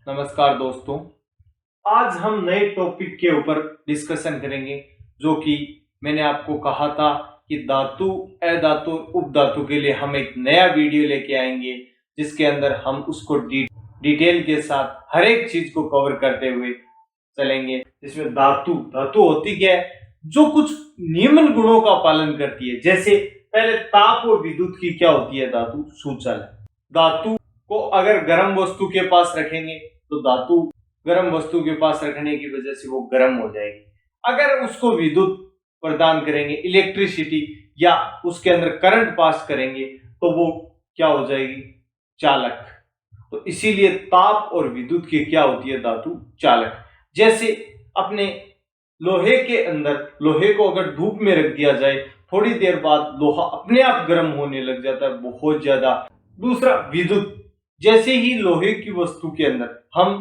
नमस्कार दोस्तों। आज हम नए टॉपिक के ऊपर डिस्कशन करेंगे, जो कि मैंने आपको कहा था कि धातु, अधातु, उपधातु के लिए हम एक नया वीडियो लेके आएंगे, जिसके अंदर हम उसको डिटेल के साथ हर एक चीज को कवर करते हुए चलेंगे। इसमें धातु धातु होती क्या है, जो कुछ नियमन गुणों का पालन करती है। जैसे पहले ताप और विद्युत की क्या होती है, धातु सूचल है। धातु को अगर गर्म वस्तु के पास रखेंगे तो धातु गर्म वस्तु के पास रखने की वजह से वो गर्म हो जाएगी। अगर उसको विद्युत प्रदान करेंगे, इलेक्ट्रिसिटी, या उसके अंदर करंट पास करेंगे, तो वो क्या हो जाएगी, चालक। तो इसीलिए ताप और विद्युत की क्या होती है, धातु चालक। जैसे अपने लोहे के अंदर, लोहे को अगर धूप में रख दिया जाए, थोड़ी देर बाद लोहा अपने आप गर्म होने लग जाता है, बहुत ज्यादा। दूसरा विद्युत, जैसे ही लोहे की वस्तु के अंदर हम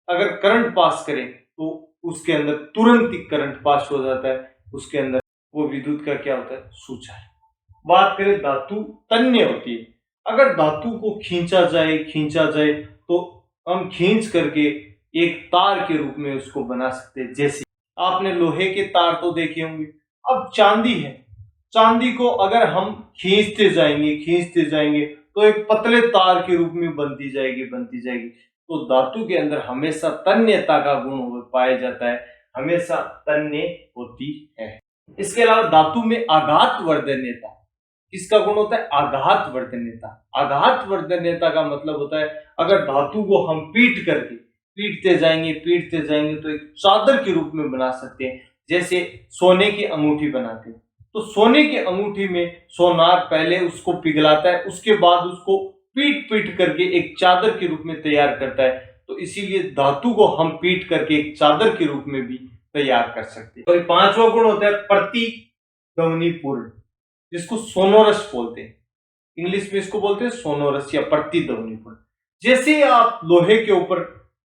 अगर करंट पास करें तो उसके अंदर तुरंत ही करंट पास हो जाता है, उसके अंदर वो विद्युत का क्या होता है, सूचक। बात करें धातु तन्य होती है। अगर धातु को खींचा जाए तो हम खींच करके एक तार के रूप में उसको बना सकते हैं। जैसे आपने लोहे के तार तो देखे होंगे। अब चांदी है, चांदी को अगर हम खींचते जाएंगे तो एक पतले तार के रूप में बनती जाएगी। तो धातु के अंदर हमेशा तन्यता का गुण पाया जाता है, हमेशा तन्य होती है। इसके अलावा धातु में आघात वर्धन्यता, किसका गुण होता है, आघात वर्धन्यता। आघात वर्धन्यता का मतलब होता है, अगर धातु को हम पीटते जाएंगे तो एक चादर के रूप में बना सकते हैं। जैसे सोने की अंगूठी बनाते हैं, तो सोने की अंगूठी में सोनार पहले उसको पिघलाता है, उसके बाद उसको पीट करके एक चादर के रूप में तैयार करता है। तो इसीलिए धातु को हम पीट करके एक चादर के रूप में भी तैयार कर सकते हैं। और पांचवा गुण होता है प्रतिध्वनिपूर्ण, जिसको सोनोरस बोलते हैं। इंग्लिश में इसको बोलते हैं सोनोरस या प्रतिध्वनिपूर्ण। जैसे आप लोहे के ऊपर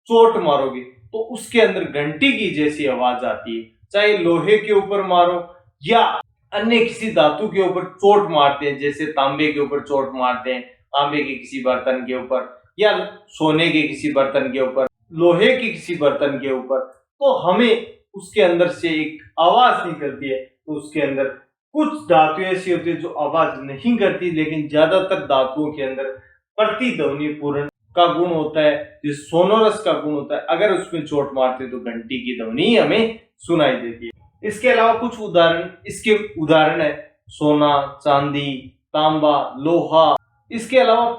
चोट मारोगे तो उसके अंदर घंटी की जैसी आवाज आती है। चाहे लोहे के ऊपर मारो या अन्य किसी धातु के ऊपर चोट मारते हैं, जैसे तांबे के ऊपर चोट मारते हैं, तांबे के किसी बर्तन के ऊपर, या सोने के किसी बर्तन के ऊपर, लोहे के किसी बर्तन के ऊपर, तो हमें उसके अंदर से एक आवाज निकलती है। तो उसके अंदर कुछ धातु ऐसी होती है जो आवाज नहीं करती, लेकिन ज्यादातर धातुओं के अंदर प्रतिध्वनिपूर्ण का गुण होता है, जो सोनोरस का गुण होता है। अगर उसमें चोट मारते तो घंटी की ध्वनि हमें सुनाई देती है। इसके अलावा कुछ उदाहरण है सोना, चांदी, तांबा, लोहा। इसके अलावा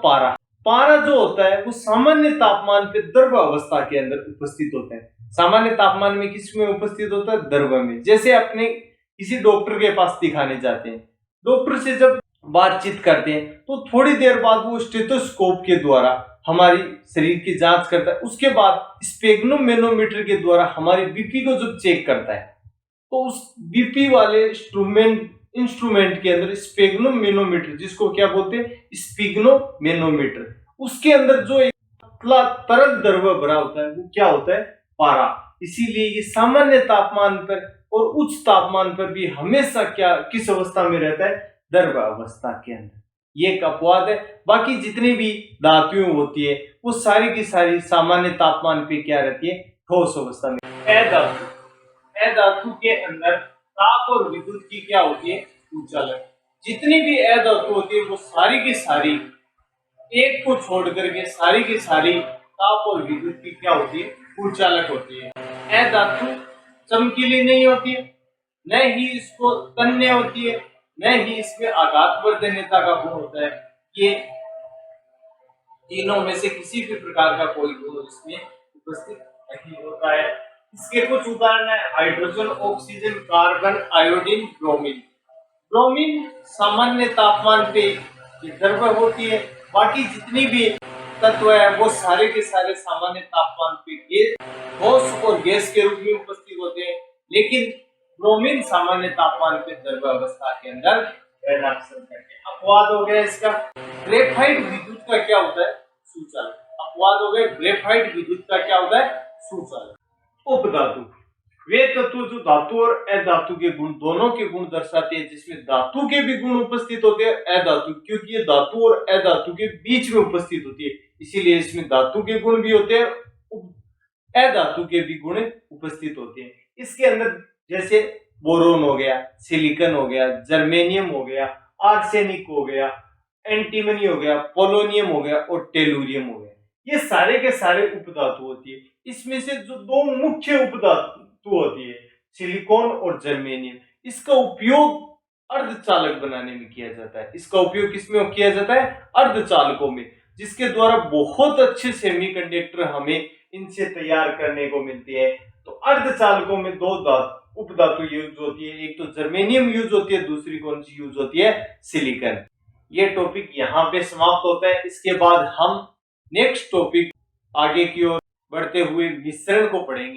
पारा जो होता है वो सामान्य तापमान पे द्रव अवस्था के अंदर उपस्थित होता है। सामान्य तापमान में किस में उपस्थित होता है, द्रव में। जैसे अपने किसी डॉक्टर के पास दिखाने जाते हैं, डॉक्टर से जब बातचीत करते हैं तो थोड़ी देर बाद वो स्टेथोस्कोप के द्वारा हमारी शरीर की जांच करता है। उसके बाद स्पेग्नोमेनोमीटर के द्वारा हमारी बीपी को जब चेक करता है, तो उस बीपी वाले इंस्ट्रूमेंट के अंदर स्पेग्नोमेनोमीटर, जिसको क्या बोलते हैं, स्पिग्नोमेनोमीटर, उसके अंदर जो एक तरल द्रव्य भरा होता है वो क्या होता है, पारा। इसीलिए ये सामान्य तापमान पर और उच्च तापमान पर भी हमेशा किस अवस्था में रहता है, द्रव अवस्था के अंदर। ये एक अपवाद है। बाकी जितनी भी धातुएं होती है वो सारी की सारी सामान्य तापमान पे क्या रहती है, ठोस अवस्था में। अधातु के अंदर ताप और विद्युत की क्या होती है, ऊर्जालक। जितनी भी अधातु होती है वो सारी की सारी, एक को छोड़ करके सारी की सारी ताप और विद्युत की क्या होती है, ऊर्जालक होती है। अधातु चमकीली नहीं होती है, न ही इसको तन्य होती है, न ही इसमें आघात वर्धन्यता का गुण होता है। ये तीनों में से किसी भी प्रकार का कोई गुण इसमें उपस्थित नहीं होता है। इसके कुछ उदाहरण है, hydrogen, oxygen, carbon, iodine, bromine. Bromine सामान्य तापमान पे द्रव्य होती है। बाकी जितनी भी तत्व है वो सारे के सारे सामान्य तापमान पे ठोस और गैस के रूप में उपस्थित होते हैं, लेकिन ब्रोमीन सामान्य तापमान पे द्रव्य अवस्था के अंदर रहना पसंद करते हैं। अपवाद हो गया इसका। ग्रेफाइट विद्युत का क्या होता है, सूचक। अपवाद हो गए, ग्रेफाइट विद्युत का क्या होता है, सूचक। उपधातु, वे तत्व जो धातु और अधातु के गुण, दोनों के गुण दर्शाते हैं, जिसमें धातु के भी गुण उपस्थित होते हैं, अधातु, क्योंकि ये धातु और अधातु के बीच में उपस्थित होती है, इसीलिए इसमें धातु के गुण भी होते हैं अधातु के भी गुण उपस्थित होते हैं। इसके अंदर जैसे बोरोन हो गया, सिलिकॉन हो गया, जर्मेनियम हो गया, आर्सेनिक हो गया, एंटीमनी हो गया, पोलोनियम हो गया और टेलुरियम हो गया। ये सारे के सारे उपधातु होती है। इसमें से जो दो मुख्य उपधातु होती है, सिलिकॉन और जर्मेनियम, इसका उपयोग अर्धचालक बनाने में किया जाता है। इसका उपयोग किसमें किया जाता है? अर्धचालकों में, जिसके द्वारा बहुत अच्छे सेमीकंडक्टर हमें इनसे तैयार करने को मिलती है। तो अर्धचालकों में दो उपधातु यूज होती है, एक तो जर्मेनियम यूज होती है, दूसरी कौन सी यूज होती है? सिलिकॉन। ये टॉपिक यहाँ पे समाप्त होता है। इसके बाद हम नेक्स्ट टॉपिक आगे की ओर बढ़ते हुए मिश्रण को पढ़ेंगे।